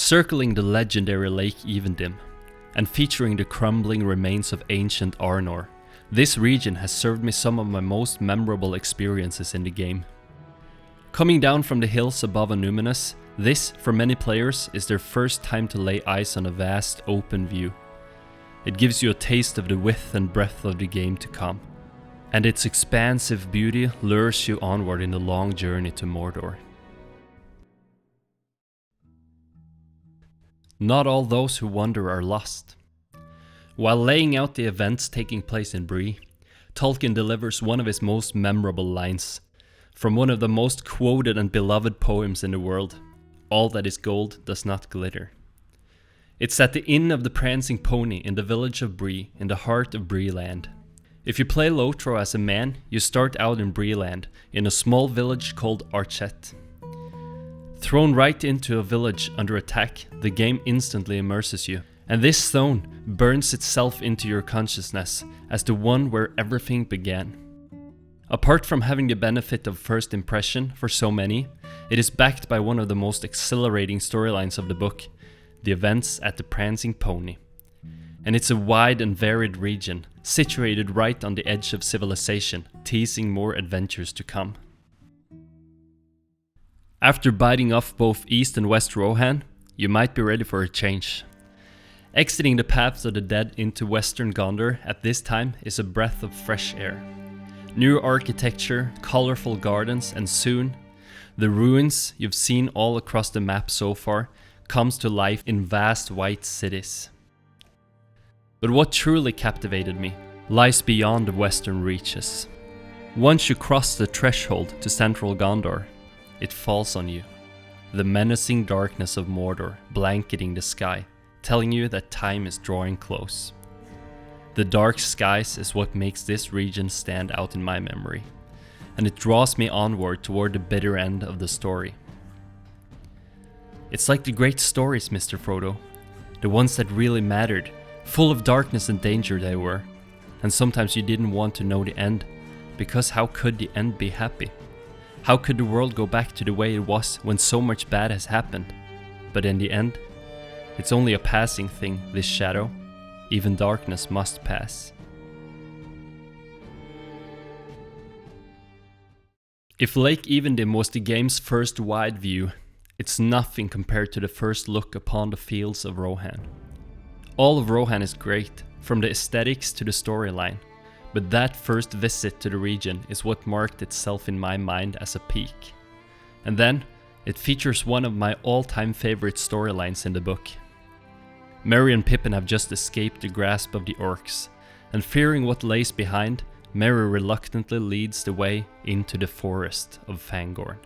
Circling the legendary Lake Evendim, and featuring the crumbling remains of ancient Arnor, this region has served me some of my most memorable experiences in the game. Coming down from the hills above Numinous, this, for many players, is their first time to lay eyes on a vast open view. It gives you a taste of the width and breadth of the game to come, and its expansive beauty lures you onward in the long journey to Mordor. Not all those who wander are lost. While laying out the events taking place in Bree, Tolkien delivers one of his most memorable lines, from one of the most quoted and beloved poems in the world, "All that is gold does not glitter." It's at the Inn of the Prancing Pony in the village of Bree, in the heart of Breeland. If you play LotRO as a man, you start out in Breeland, in a small village called Archet. Thrown right into a village under attack, the game instantly immerses you, and this stone burns itself into your consciousness as the one where everything began. Apart from having the benefit of first impression for so many, it is backed by one of the most exhilarating storylines of the book, the events at the Prancing Pony. And it's a wide and varied region, situated right on the edge of civilization, teasing more adventures to come. After biting off both East and West Rohan, you might be ready for a change. Exiting the paths of the dead into Western Gondor at this time is a breath of fresh air. New architecture, colorful gardens, and soon, the ruins you've seen all across the map so far comes to life in vast white cities. But what truly captivated me lies beyond the western reaches. Once you cross the threshold to central Gondor, it falls on you. The menacing darkness of Mordor blanketing the sky, telling you that time is drawing close. The dark skies is what makes this region stand out in my memory, and it draws me onward toward the bitter end of the story. It's like the great stories, Mr. Frodo, the ones that really mattered, full of darkness and danger they were, and sometimes you didn't want to know the end, because how could the end be happy? How could the world go back to the way it was when so much bad has happened? But in the end, it's only a passing thing, this shadow. Even darkness must pass. If Lake Evendim was the game's first wide view, it's nothing compared to the first look upon the fields of Rohan. All of Rohan is great, from the aesthetics to the storyline, but that first visit to the region is what marked itself in my mind as a peak. And then, it features one of my all-time favorite storylines in the book. Merry and Pippin have just escaped the grasp of the orcs, and fearing what lays behind, Merry reluctantly leads the way into the forest of Fangorn.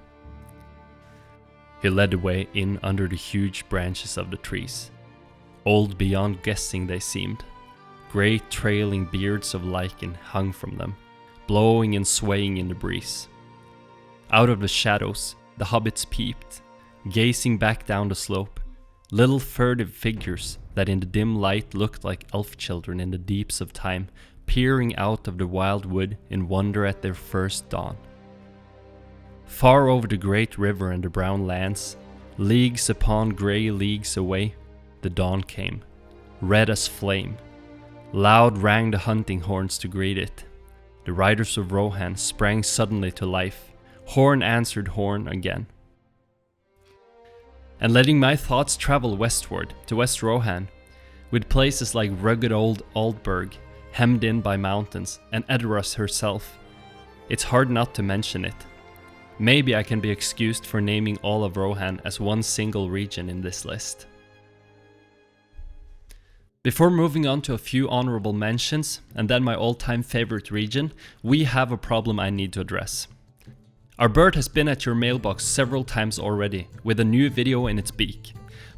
He led the way in under the huge branches of the trees. Old beyond guessing they seemed. Great trailing beards of lichen hung from them, blowing and swaying in the breeze. Out of the shadows, the hobbits peeped, gazing back down the slope, little furtive figures that in the dim light looked like elf children in the deeps of time, peering out of the wild wood in wonder at their first dawn. Far over the great river and the brown lands, leagues upon grey leagues away, the dawn came, red as flame. Loud rang the hunting horns to greet it. The riders of Rohan sprang suddenly to life. Horn answered horn again. And letting my thoughts travel westward to West Rohan, with places like rugged old Aldburg, hemmed in by mountains, and Edoras herself, it's hard not to mention it. Maybe I can be excused for naming all of Rohan as one single region in this list. Before moving on to a few honorable mentions, and then my all-time favorite region, we have a problem I need to address. Our bird has been at your mailbox several times already, with a new video in its beak.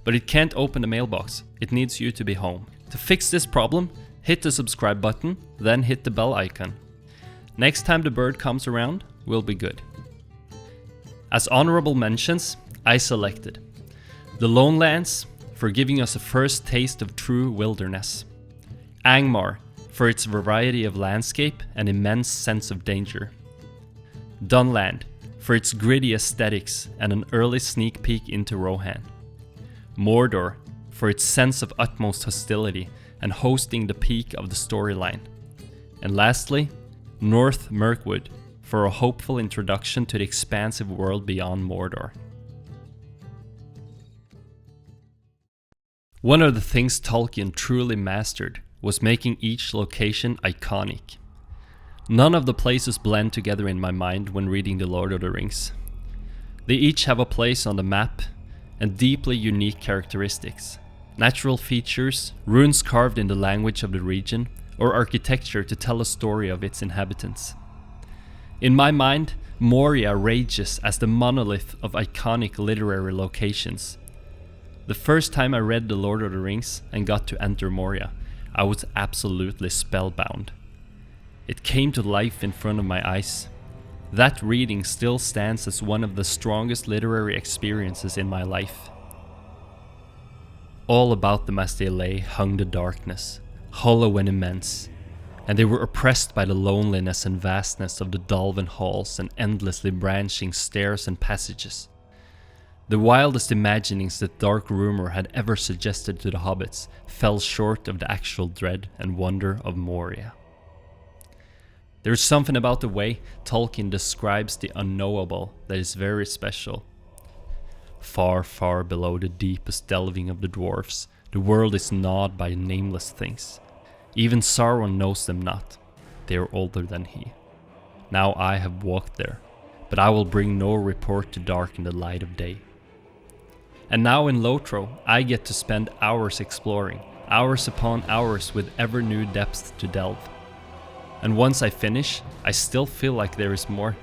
But it can't open the mailbox, it needs you to be home. To fix this problem, hit the subscribe button, then hit the bell icon. Next time the bird comes around, we'll be good. As honorable mentions, I selected the Lone Lands, for giving us a first taste of true wilderness. Angmar, for its variety of landscape and immense sense of danger. Dunland, for its gritty aesthetics and an early sneak peek into Rohan. Mordor for its sense of utmost hostility and hosting the peak of the storyline. And lastly, North Mirkwood for a hopeful introduction to the expansive world beyond Mordor. One of the things Tolkien truly mastered was making each location iconic. None of the places blend together in my mind when reading The Lord of the Rings. They each have a place on the map and deeply unique characteristics, natural features, runes carved in the language of the region, or architecture to tell a story of its inhabitants. In my mind, Moria rages as the monolith of iconic literary locations. The first time I read The Lord of the Rings and got to enter Moria, I was absolutely spellbound. It came to life in front of my eyes. That reading still stands as one of the strongest literary experiences in my life. All about them as they lay hung the darkness, hollow and immense, and they were oppressed by the loneliness and vastness of the Dálven halls and endlessly branching stairs and passages. The wildest imaginings that dark rumor had ever suggested to the hobbits fell short of the actual dread and wonder of Moria. There is something about the way Tolkien describes the unknowable that is very special. Far, far below the deepest delving of the dwarfs, the world is gnawed by nameless things. Even Sauron knows them not. They are older than he. Now I have walked there, but I will bring no report to darken the light of day. And now in LotRO, I get to spend hours exploring, hours upon hours with ever new depths to delve. And once I finish, I still feel like there is more.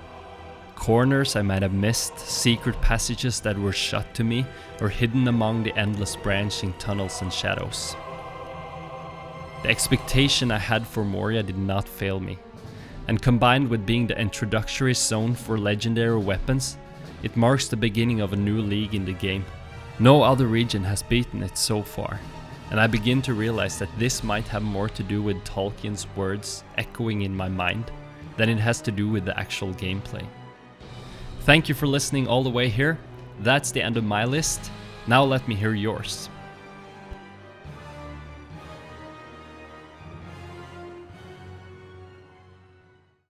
Corners I might have missed, secret passages that were shut to me, or hidden among the endless branching tunnels and shadows. The expectation I had for Moria did not fail me, and combined with being the introductory zone for legendary weapons, it marks the beginning of a new league in the game. No other region has beaten it so far, and I begin to realize that this might have more to do with Tolkien's words echoing in my mind than it has to do with the actual gameplay. Thank you for listening all the way here. That's the end of my list. Now let me hear yours.